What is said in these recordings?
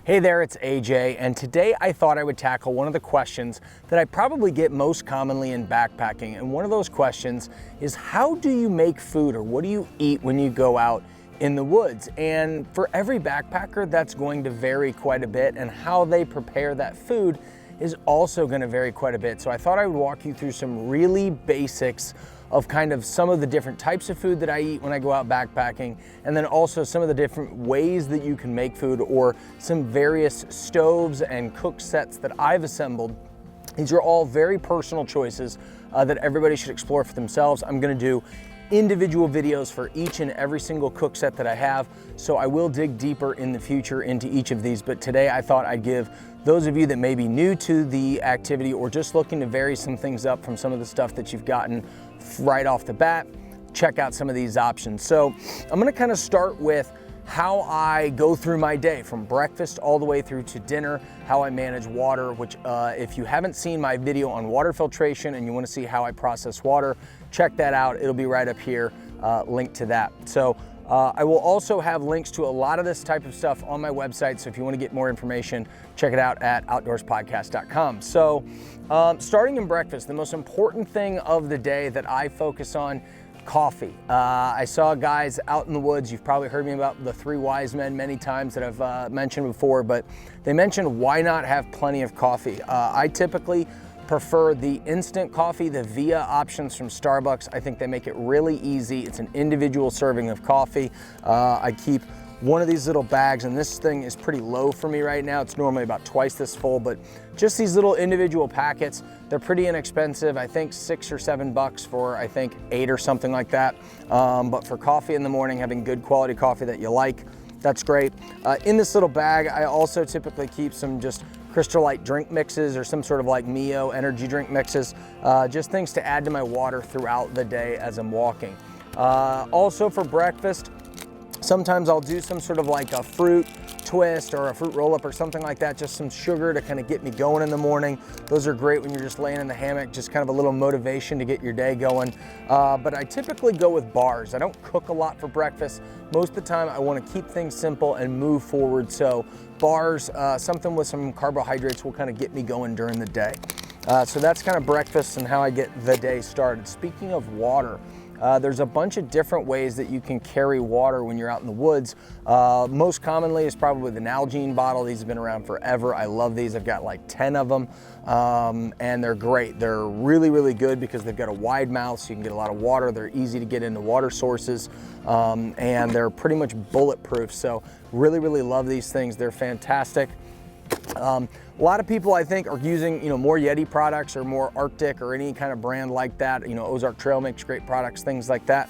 Hey there, it's AJ, and today I thought I would tackle one of the questions that I probably get most commonly in backpacking. And one of those questions is, how do you make food, or what do you eat when you go out in the woods? And for every backpacker, that's going to vary quite a bit, and how they prepare that food is also going to vary quite a bit. So I thought I would walk you through some really basics of kind of some of the different types of food that I eat when I go out backpacking, and then also some of the different ways that you can make food, or some various stoves and cook sets that I've assembled. These are all very personal choices that everybody should explore for themselves. I'm gonna do individual videos for each and every single cook set that I have, so I will dig deeper in the future into each of these, but today I thought I'd give those of you that may be new to the activity, or just looking to vary some things up from some of the stuff that you've gotten right off the bat, check out some of these options. So I'm gonna kind of start with how I go through my day from breakfast all the way through to dinner, how I manage water, which if you haven't seen my video on water filtration and you want to see how I process water, check that out. It'll be right up here, link to that. So I will also have links to a lot of this type of stuff on my website, so if you want to get more information, check it out at outdoorspodcast.com. So starting in breakfast, the most important thing of the day that I focus on, coffee. I saw guys out in the woods, you've probably heard me about the 3 wise men many times that I've mentioned before, but they mentioned why not have plenty of coffee. I typically prefer the instant coffee, the Via options from Starbucks. I think they make it really easy. It's an individual serving of coffee. I keep one of these little bags, and this thing is pretty low for me right now. It's normally about twice this full, but just these little individual packets, they're pretty inexpensive. I think $6 or $7 for, I think 8 or something like that. But for coffee in the morning, having good quality coffee that you like, that's great. In this little bag, I also typically keep some just Crystal Light drink mixes, or some sort of like Mio energy drink mixes, just things to add to my water throughout the day as I'm walking. Also for breakfast, sometimes I'll do some sort of like a fruit twist or a fruit roll-up or something like that, just some sugar to kind of get me going in the morning. Those are great when you're just laying in the hammock, just kind of a little motivation to get your day going. But I typically go with bars. I don't cook a lot for breakfast. Most of the time I want to keep things simple and move forward, so bars, something with some carbohydrates will kind of get me going during the day. So that's kind of breakfast and how I get the day started. Speaking of water, there's a bunch of different ways that you can carry water when you're out in the woods. Most commonly is probably the Nalgene bottle. These have been around forever. I love these. I've got like 10 of them, and they're great. They're really, really good because they've got a wide mouth, so you can get a lot of water. They're easy to get into water sources, and they're pretty much bulletproof. So really, really love these things. They're fantastic. A lot of people, I think, are using, more Yeti products or more Arctic or any kind of brand like that. Ozark Trail makes great products, things like that.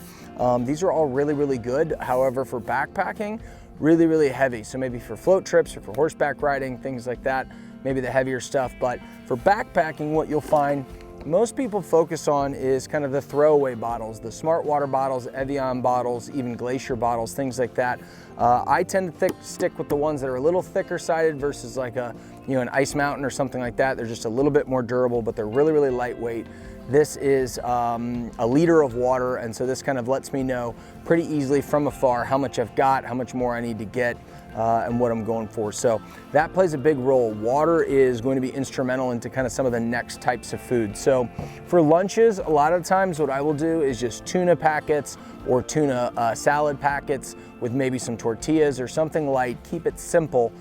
These are all really, really good. However, for backpacking, really, really heavy. So maybe for float trips or for horseback riding, things like that, maybe the heavier stuff. But for backpacking, what you'll find most people focus on is kind of the throwaway bottles, the Smart Water bottles, Evian bottles, even Glacier bottles, things like that. I tend to stick with the ones that are a little thicker sided versus like an Ice Mountain or something like that. They're just a little bit more durable, but they're really, really lightweight. This is a liter of water, and so this kind of lets me know pretty easily from afar how much I've got, how much more I need to get, and what I'm going for. So that plays a big role. Water is going to be instrumental into kind of some of the next types of food. So for lunches, a lot of times what I will do is just tuna packets or tuna salad packets with maybe some tortillas or something light. Keep it simple,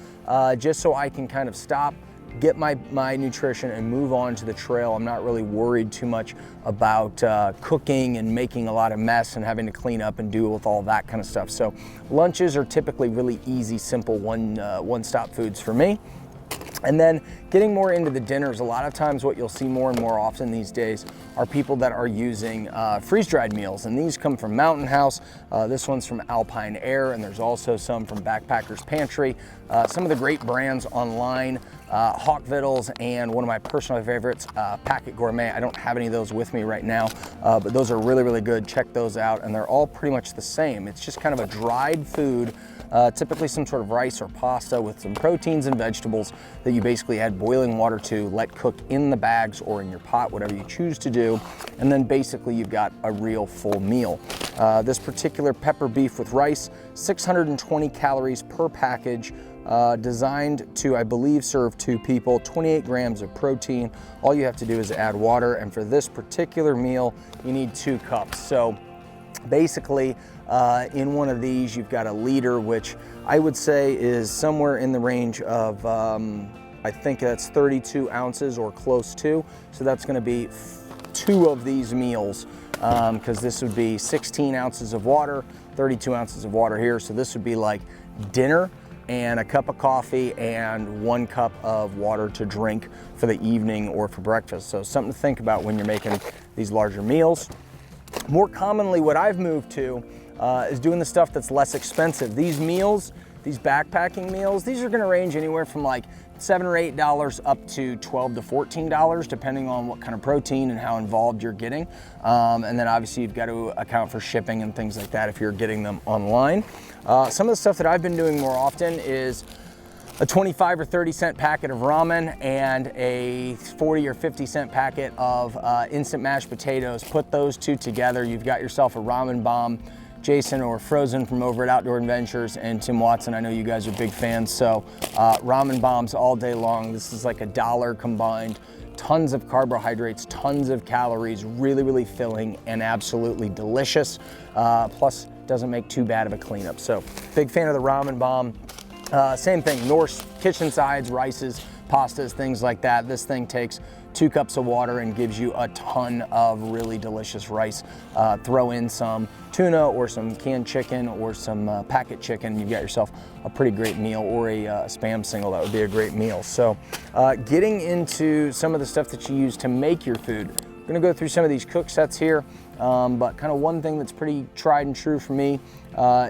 just so I can kind of stop, get my nutrition, and move on to the trail. I'm not really worried too much about cooking and making a lot of mess and having to clean up and deal with all that kind of stuff. So lunches are typically really easy, simple one-stop foods for me. And then getting more into the dinners, a lot of times what you'll see more and more often these days are people that are using freeze-dried meals, and these come from Mountain House. This one's from Alpine Air, and there's also some from Backpacker's Pantry. Some of the great brands online, Hawk Vittles, and one of my personal favorites, Packet Gourmet. I don't have any of those with me right now, but those are really, really good. Check those out, and they're all pretty much the same. It's just kind of a dried food, typically some sort of rice or pasta with some proteins and vegetables that you basically add boiling water to, let cook in the bags or in your pot, whatever you choose to do, and then basically you've got a real full meal. This particular pepper beef with rice, 620 calories per package, designed to, I believe, serve 2 people, 28 grams of protein. All you have to do is add water, and for this particular meal, you need 2 cups. So basically, in one of these, you've got a liter, which I would say is somewhere in the range of, I think that's 32 ounces or close to. So that's gonna be 2 of these meals, because this would be 16 ounces of water, 32 ounces of water here. So this would be like dinner and a cup of coffee and 1 cup of water to drink for the evening or for breakfast. So something to think about when you're making these larger meals. More commonly, what I've moved to is doing the stuff that's less expensive. These meals, these backpacking meals, these are gonna range anywhere from like $7 or $8 up to $12 to $14, depending on what kind of protein and how involved you're getting. And then obviously you've got to account for shipping and things like that if you're getting them online. Some of the stuff that I've been doing more often is a 25 or 30 cent packet of ramen and a 40 or 50 cent packet of instant mashed potatoes. Put those 2 together, you've got yourself a ramen bomb. Jason or Frozen from over at Outdoor Adventures and Tim Watson, I know you guys are big fans, so ramen bombs all day long. This is like $1 combined. Tons of carbohydrates, tons of calories, really, really filling and absolutely delicious. Plus, doesn't make too bad of a cleanup. So, big fan of the ramen bomb. Same thing, Norse kitchen sides, rices, pastas, things like that. This thing takes 2 cups of water and gives you a ton of really delicious rice. Throw in some tuna or some canned chicken or some packet chicken. You've got yourself a pretty great meal, or a Spam single. That would be a great meal. So getting into some of the stuff that you use to make your food. I'm gonna go through some of these cook sets here, but kind of one thing that's pretty tried and true for me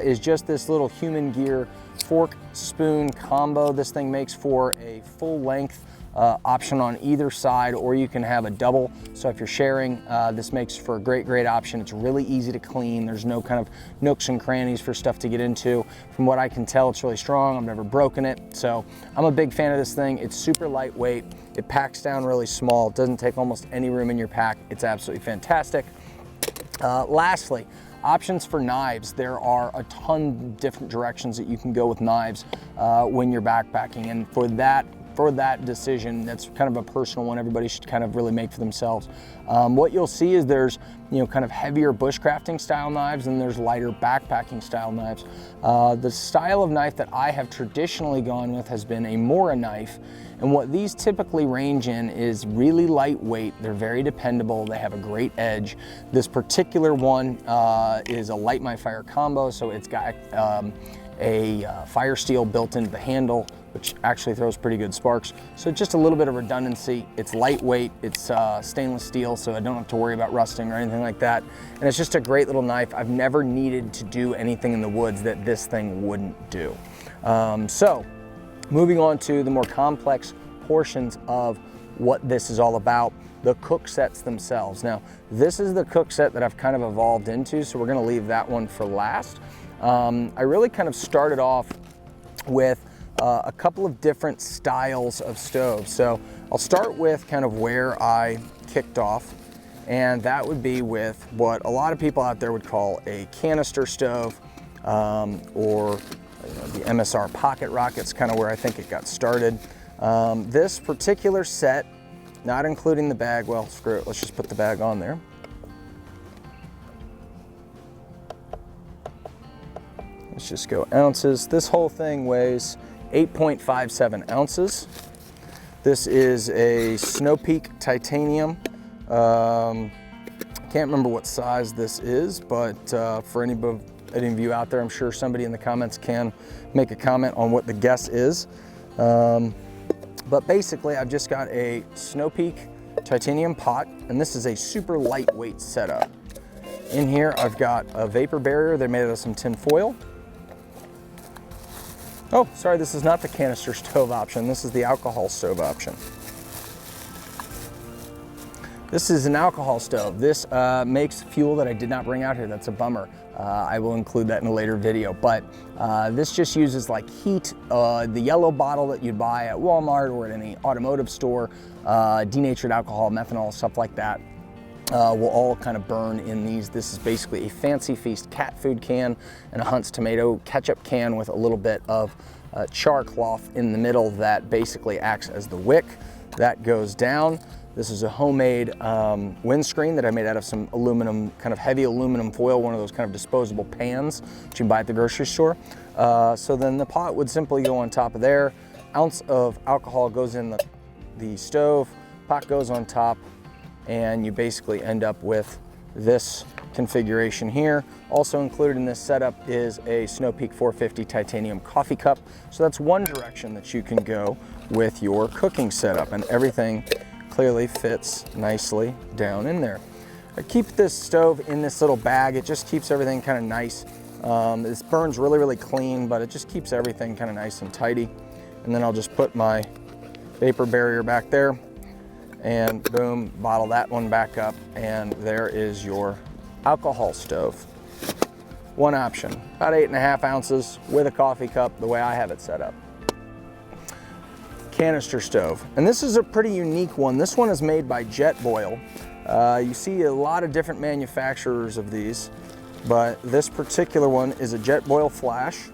is just this little Human Gear fork spoon combo. This thing makes for a full length option on either side, or you can have a double. So if you're sharing, this makes for a great option. It's really easy to clean. There's no kind of nooks and crannies for stuff to get into. From what I can tell, it's really strong. I've never broken it. So I'm a big fan of this thing. It's super lightweight. It packs down really small. It doesn't take almost any room in your pack. It's absolutely fantastic. Lastly, options for knives. There are a ton of different directions that you can go with knives when you're backpacking, and for that decision, that's kind of a personal one. Everybody should kind of really make for themselves. What you'll see is there's, kind of heavier bushcrafting style knives, and there's lighter backpacking style knives. The style of knife that I have traditionally gone with has been a Mora knife, and what these typically range in is really lightweight. They're very dependable. They have a great edge. This particular one is a Light My Fire combo, so it's got a fire steel built into the handle, which actually throws pretty good sparks. So just a little bit of redundancy. It's lightweight, it's stainless steel, so I don't have to worry about rusting or anything like that. And it's just a great little knife. I've never needed to do anything in the woods that this thing wouldn't do. So moving on to the more complex portions of what this is all about, the cook sets themselves. Now, this is the cook set that I've kind of evolved into, so we're gonna leave that one for last. I really kind of started off with a couple of different styles of stoves. So I'll start with kind of where I kicked off, and that would be with what a lot of people out there would call a canister stove, or the MSR Pocket Rocket's kind of where I think it got started. This particular set, not including the bag, well, screw it, let's just put the bag on there. Let's just go ounces. This whole thing weighs 8.57 ounces. This is a Snow Peak titanium. Can't remember what size this is, but for any of you out there, I'm sure somebody in the comments can make a comment on what the guess is. But basically, I've just got a Snow Peak titanium pot, and this is a super lightweight setup. In here, I've got a Vapor Barier. They're made out of some tin foil. Oh, sorry, this is not the canister stove option. This is the alcohol stove option. This is an alcohol stove. This makes fuel that I did not bring out here. That's a bummer. I will include that in a later video, but this just uses like heat. The yellow bottle that you'd buy at Walmart or at any automotive store, denatured alcohol, methanol, stuff like that, will all kind of burn in these. This is basically a Fancy Feast cat food can and a Hunt's tomato ketchup can with a little bit of char cloth in the middle that basically acts as the wick. That goes down. This is a homemade windscreen that I made out of some aluminum, kind of heavy aluminum foil, one of those kind of disposable pans that you can buy at the grocery store. So then the pot would simply go on top of there. Ounce of alcohol goes in the stove, pot goes on top, and you basically end up with this configuration here. Also included in this setup is a Snow Peak 450 titanium coffee cup. So that's one direction that you can go with your cooking setup, and everything clearly fits nicely down in there. I keep this stove in this little bag. It just keeps everything kind of nice. This burns really, really clean, but it just keeps everything kind of nice and tidy. And then I'll just put my vapor barrier back there and boom, bottle that one back up, and there is your alcohol stove. One option, about 8.5 ounces with a coffee cup, the way I have it set up. Canister stove, and this is a pretty unique one. This one is made by Jetboil. You see a lot of different manufacturers of these, but this particular one is a Jetboil Flash.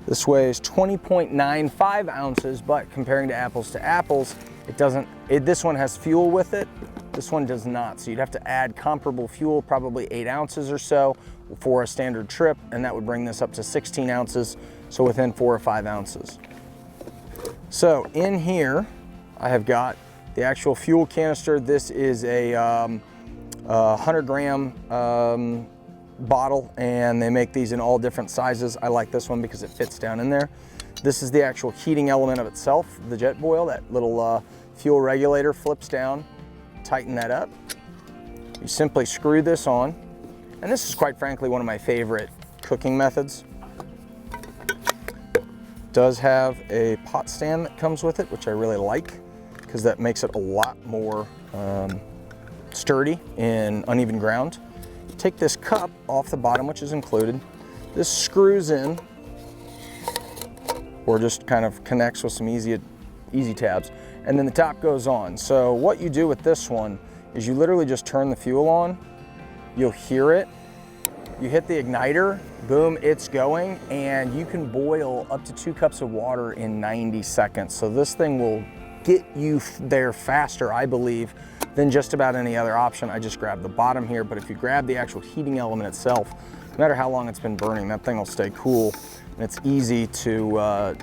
This weighs 20.95 ounces, but comparing to apples, this one has fuel with it. This one does not, so you'd have to add comparable fuel, probably 8 ounces or so for a standard trip, and that would bring this up to 16 ounces, so within 4 or 5 ounces. So in here, I have got the actual fuel canister. This is a 100-gram bottle, and they make these in all different sizes. I like this one because it fits down in there. This is the actual heating element of itself, the Jetboil. That little fuel regulator flips down. Tighten that up. You simply screw this on, and this is quite frankly one of my favorite cooking methods. Does have a pot stand that comes with it, which I really like because that makes it a lot more sturdy in uneven ground. Take this cup off the bottom, which is included. This screws in, or just kind of connects with some easy tabs, and then the top goes on. So what you do with this one is you literally just turn the fuel on, you'll hear it, you hit the igniter, boom, it's going, and you can boil up to 2 cups of water in 90 seconds. So this thing will get you there faster, I believe, than just about any other option. I just grabbed the bottom here, but if you grab the actual heating element itself, no matter how long it's been burning, that thing will stay cool, and it's easy to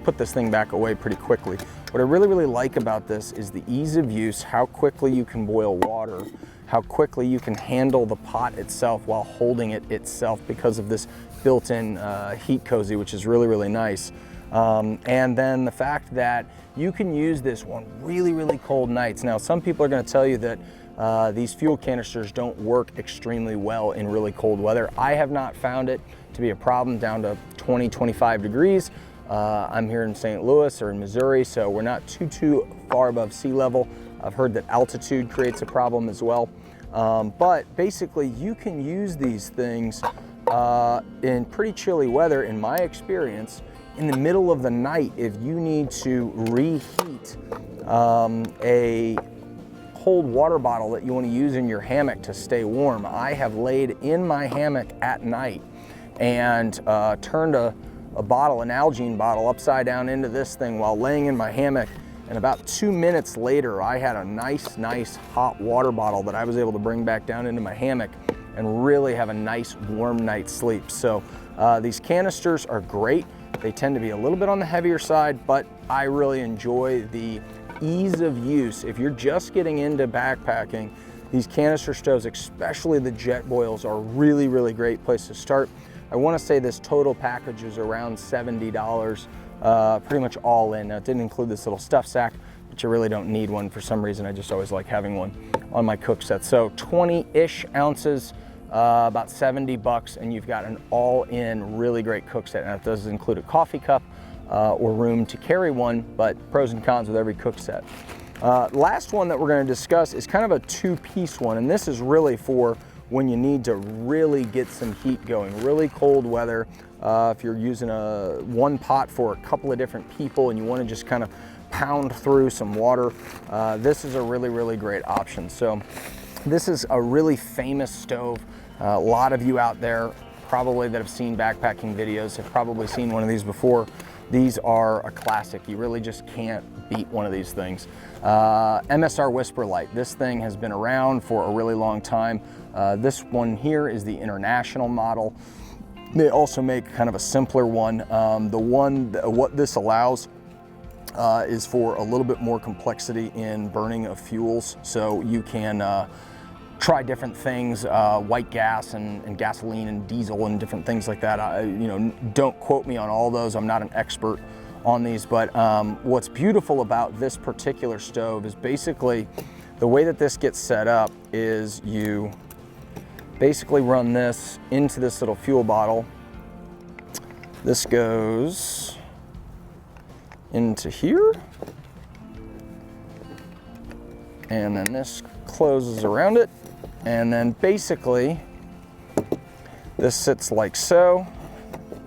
put this thing back away pretty quickly. What I really, really like about this is the ease of use, how quickly you can boil water, how quickly you can handle the pot itself while holding it itself because of this built-in heat cozy, which is really, really nice. And then the fact that you can use this on really, really cold nights. Now, some people are going to tell you that these fuel canisters don't work extremely well in really cold weather. I have not found it to be a problem down to 20, 25 degrees. I'm here in St. Louis or in Missouri, so we're not too far above sea level. I've heard that altitude creates a problem as well. But basically, you can use these things in pretty chilly weather, in my experience, in the middle of the night if you need to reheat a cold water bottle that you want to use in your hammock to stay warm. I have laid in my hammock at night and turned a bottle, an Nalgene bottle, upside down into this thing while laying in my hammock, and about 2 minutes later I had a nice hot water bottle that I was able to bring back down into my hammock and really have a nice warm night's sleep. So these canisters are great. They tend to be a little bit on the heavier side, but I really enjoy the ease of use. If you're just getting into backpacking, these canister stoves, especially the Jetboils, are a really, really great place to start. I want to say this total package is around $70, pretty much all in. Now, it didn't include this little stuff sack, but you really don't need one for some reason. I just always like having one on my cook set. So 20-ish ounces, about 70 bucks, and you've got an all-in really great cook set. Now, it does include a coffee cup or room to carry one, but pros and cons with every cook set. Last one that we're going to discuss is kind of a two-piece one, and this is really for when you need to really get some heat going, really cold weather. If you're using one pot for a couple of different people and you want to just kind of pound through some water, this is a really, really great option. So this is a really famous stove. A lot of you out there probably that have seen backpacking videos have probably seen one of these before. These are a classic. You really just can't beat one of these things. MSR Whisperlite. This thing has been around for a really long time. This one here is the international model. They also make kind of a simpler one. What this allows is for a little bit more complexity in burning of fuels. So you can try different things, white gas and gasoline and diesel and different things like that. You know, don't quote me on all those. I'm not an expert on these, but what's beautiful about this particular stove is basically the way that this gets set up is you basically run this into this little fuel bottle. This goes into here, and then this closes around it, and then basically this sits like so,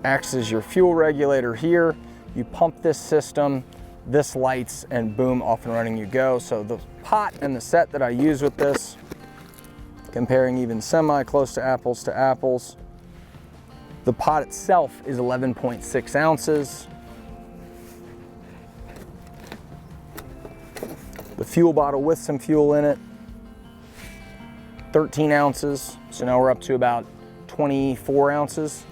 acts as your fuel regulator here. You pump this system, this lights, and boom, off and running you go. So the pot and the set that I use with this, comparing even semi close to apples, the pot itself is 11.6 ounces. The fuel bottle with some fuel in it, 13 ounces. So now we're up to about 24 ounces.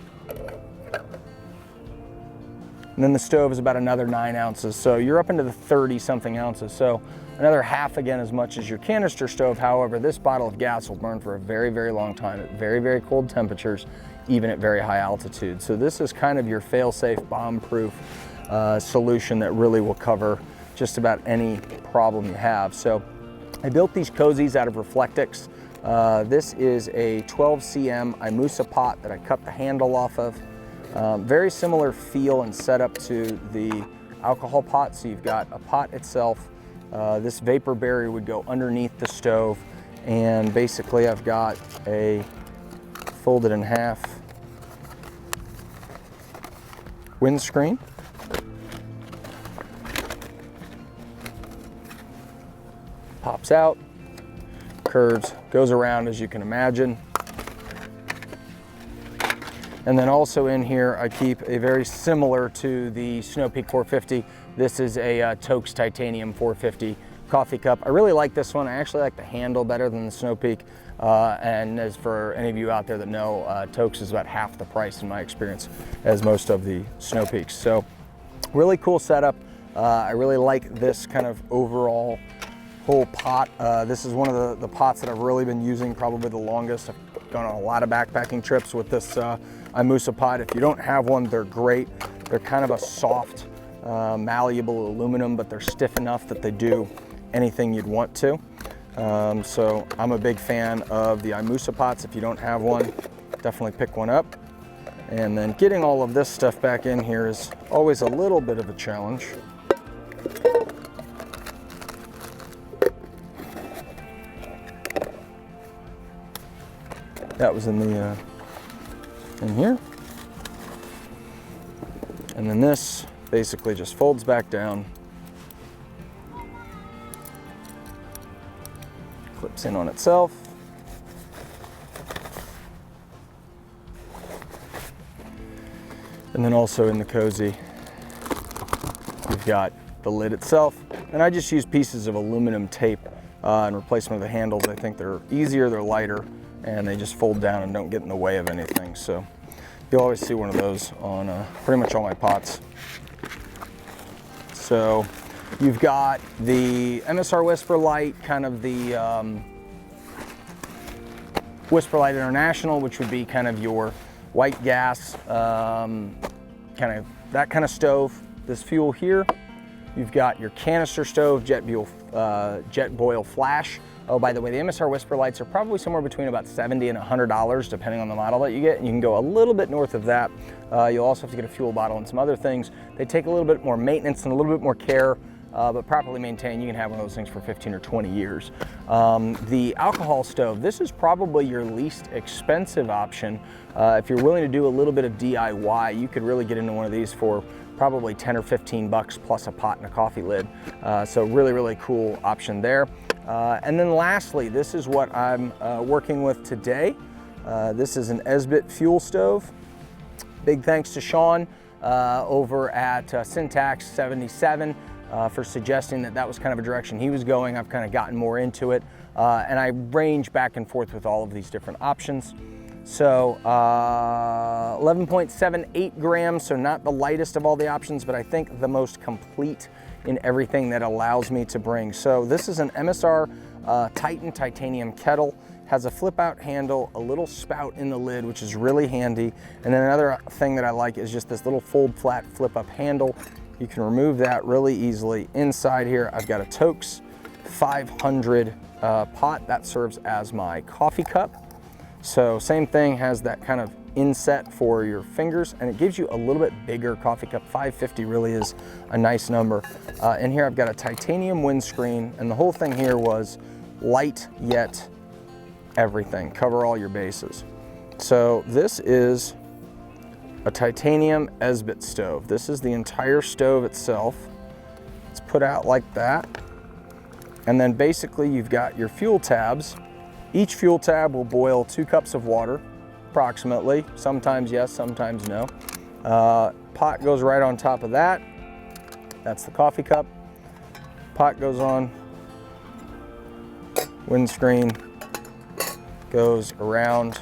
And then the stove is about another 9 ounces. So you're up into the 30 something ounces. So another half again as much as your canister stove. However, this bottle of gas will burn for a very, very long time at very, very cold temperatures, even at very high altitude. So this is kind of your fail-safe, bomb-proof solution that really will cover just about any problem you have. So I built these cozies out of Reflectix. This is a 12 cm Imusa pot that I cut the handle off of. Very similar feel and setup to the alcohol pot. So you've got a pot itself. This Vapor Barier would go underneath the stove, and basically I've got a folded in half windscreen. Pops out, curves, goes around as you can imagine. And then also in here, I keep a very similar to the Snow Peak 450. This is a Toaks Titanium 450 coffee cup. I really like this one. I actually like the handle better than the Snow Peak. And as for any of you out there that know, Toaks is about half the price in my experience as most of the Snow Peaks. So really cool setup. I really like this kind of overall whole pot. This is one of the pots that I've really been using probably the longest. I've gone on a lot of backpacking trips with this Imusa pot. If you don't have one, they're great. They're kind of a soft, malleable aluminum, but they're stiff enough that they do anything you'd want to. So I'm a big fan of the Imusa pots. If you don't have one, definitely pick one up. And then getting all of this stuff back in here is always a little bit of a challenge. That was in the in here. And then this basically just folds back down, clips in on itself. And then also in the cozy, we've got the lid itself. And I just use pieces of aluminum tape in replacement of the handles. I think they're easier, they're lighter, and they just fold down and don't get in the way of anything. So you'll always see one of those on pretty much all my pots. So you've got the MSR Whisperlite, kind of the Whisperlite International, which would be kind of your white gas, kind of that kind of stove. This fuel here, you've got your canister stove, Jetboil Flash. Oh, by the way, the MSR Whisperlites are probably somewhere between about $70 and $100, depending on the model that you get. And you can go a little bit north of that. You'll also have to get a fuel bottle and some other things. They take a little bit more maintenance and a little bit more care, but properly maintained, you can have one of those things for 15 or 20 years. The alcohol stove, this is probably your least expensive option. If you're willing to do a little bit of DIY, you could really get into one of these for probably 10 or 15 bucks plus a pot and a coffee lid. So really, really cool option there. And then lastly, this is what I'm working with today. This is an Esbit fuel stove. Big thanks to Sean over at Syntax 77 for suggesting that was kind of a direction he was going. I've kind of gotten more into it, and I range back and forth with all of these different options. So 11.78 grams, so not the lightest of all the options, but I think the most complete in everything that allows me to bring. So this is an MSR Titan titanium kettle. Has a flip out handle, a little spout in the lid, which is really handy. And then another thing that I like is just this little fold flat flip up handle. You can remove that really easily. Inside here, I've got a Toaks 500 pot that serves as my coffee cup. So same thing, has that kind of inset for your fingers, and it gives you a little bit bigger coffee cup. 550 really is a nice number. In here I've got a titanium windscreen, and the whole thing here was light yet everything, cover all your bases. So this is a titanium Esbit stove. This is the entire stove itself. It's put out like that, and then basically you've got your fuel tabs. Each fuel tab will boil 2 cups of water, approximately. Sometimes yes, sometimes no. Pot goes right on top of that. That's the coffee cup. Pot goes on. Windscreen goes around,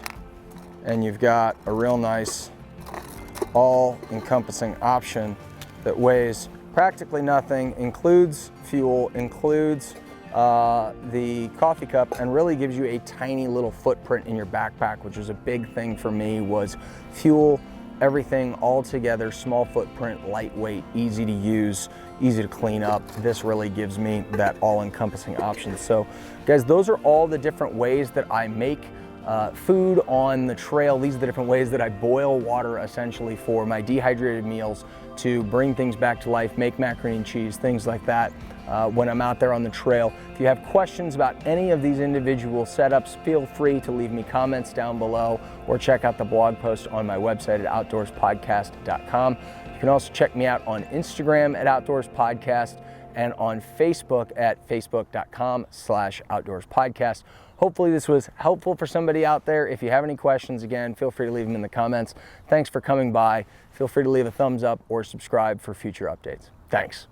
and you've got a real nice, all-encompassing option that weighs practically nothing, includes fuel, includes the coffee cup, and really gives you a tiny little footprint in your backpack, which was a big thing for me, was fuel, everything all together, small footprint, lightweight, easy to use, easy to clean up. This really gives me that all-encompassing option. So guys, those are all the different ways that I make food on the trail. These are the different ways that I boil water essentially for my dehydrated meals to bring things back to life, make macaroni and cheese, things like that when I'm out there on the trail. If you have questions about any of these individual setups, feel free to leave me comments down below or check out the blog post on my website at outdoorspodcast.com. You can also check me out on Instagram at outdoorspodcast and on Facebook at facebook.com/outdoorspodcast. Hopefully this was helpful for somebody out there. If you have any questions, again, feel free to leave them in the comments. Thanks for coming by. Feel free to leave a thumbs up or subscribe for future updates. Thanks.